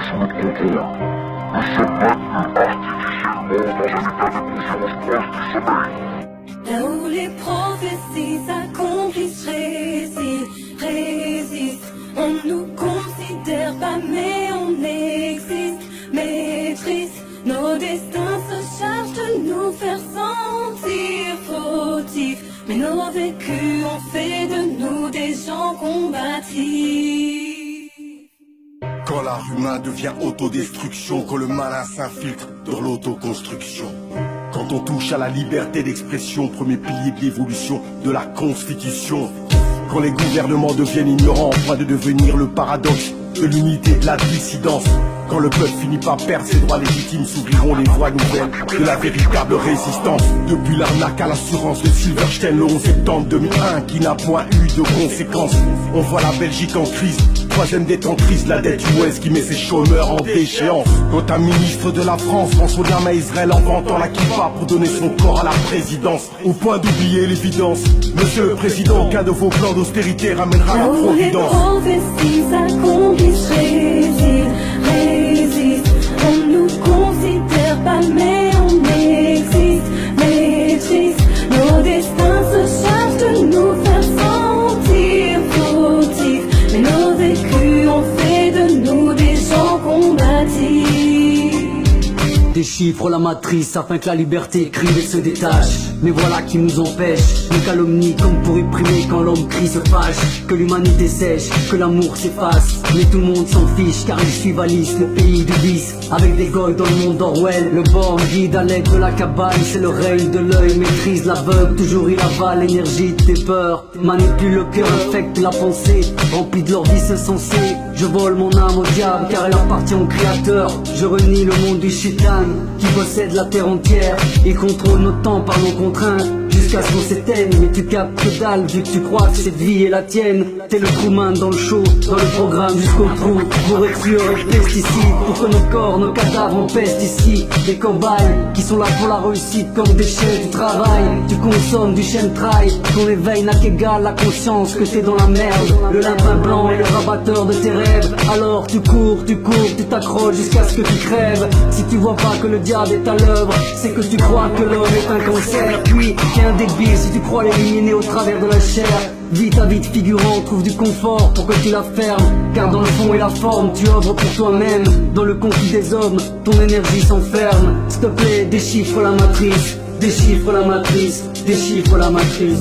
sur notre compteur. Nous sommes maintenus artificiellement dans un état de conscience proche du sommeil. Là où les prophéties s'accomplissent, résiste. On nous considère pas mais on existe. Maîtrise, nos destins se chargent de nous faire sentir fautifs. Mais nos vécus ont fait de nous des gens combatifs. Quand l'art humain devient autodestruction, quand le malin s'infiltre dans l'autoconstruction. Quand on touche à la liberté d'expression, premier pilier de l'évolution de la Constitution. Quand les gouvernements deviennent ignorants, en point de devenir le paradoxe de l'unité de la dissidence. Quand le peuple finit par perdre ses droits légitimes, s'ouvriront les voies nouvelles de la véritable résistance. Depuis l'arnaque à l'assurance de Silverstein le 11 septembre 2001 qui n'a point eu de conséquences. On voit la Belgique en crise, troisième détentrice, la dette US qui met ses chômeurs en déchéance. Quand un ministre de la France, François Diama Israël, en vantant la kippa pour donner son corps à la présidence. Au point d'oublier l'évidence, monsieur le président, aucun de vos plans d'austérité ramènera la providence. Les prophéties s'accomplissent, résiste. On nous considère pas mais on existe. Maîtrise, nos destins se chargent de nous faire sentir fautifs. Mais nos vécus ont fait de nous des gens combatifs. Déchiffre la matrice afin que la liberté crive et se détache. Mais voilà qui nous empêche, nous calomnie comme pour réprimer quand l'homme crie se fâche. Que l'humanité sèche, que l'amour s'efface. Mais tout le monde s'en fiche car ils suivent Alice, le pays du vice. Avec des goys dans le monde d'Orwell, le borne guide à l'aide de la cabane. C'est le règne de l'œil, maîtrise l'aveugle. Toujours il avale l'énergie de tes peurs. Manipule le cœur, infecte la pensée. Remplit de leur vice insensé. Je vole mon âme au diable car elle appartient au créateur. Je renie le monde du shaitan qui possède la terre entière. Il contrôle nos temps par nos contraintes jusqu'à ce qu'on s'éteigne. Mais tu captes que dalle vu que tu crois que cette vie est la tienne. T'es le crewman dans le show, dans le programme jusqu'au trou. Pourriture et pesticides pour que nos corps, nos cadavres empestent ici. Des cobayes qui sont là pour la réussite comme des chefs du travail. Tu consommes du chemtrail, ton éveil n'a qu'égal la conscience que t'es dans la merde. Le lapin blanc est le rabatteur de tes rêves. Alors tu cours, tu t'accroches jusqu'à ce que tu crèves. Si tu vois pas que le diable est à l'œuvre, c'est que tu crois que l'homme est un cancer. Puis t'es un débile si tu crois l'éliminer au travers de la chair. Vite à vite figurant, trouve du confort pour que tu la fermes. Car dans le fond et la forme, tu œuvres pour toi-même. Dans le conflit des hommes, ton énergie s'enferme. S'il te plaît, déchiffre la matrice. Déchiffre la matrice, déchiffre la matrice.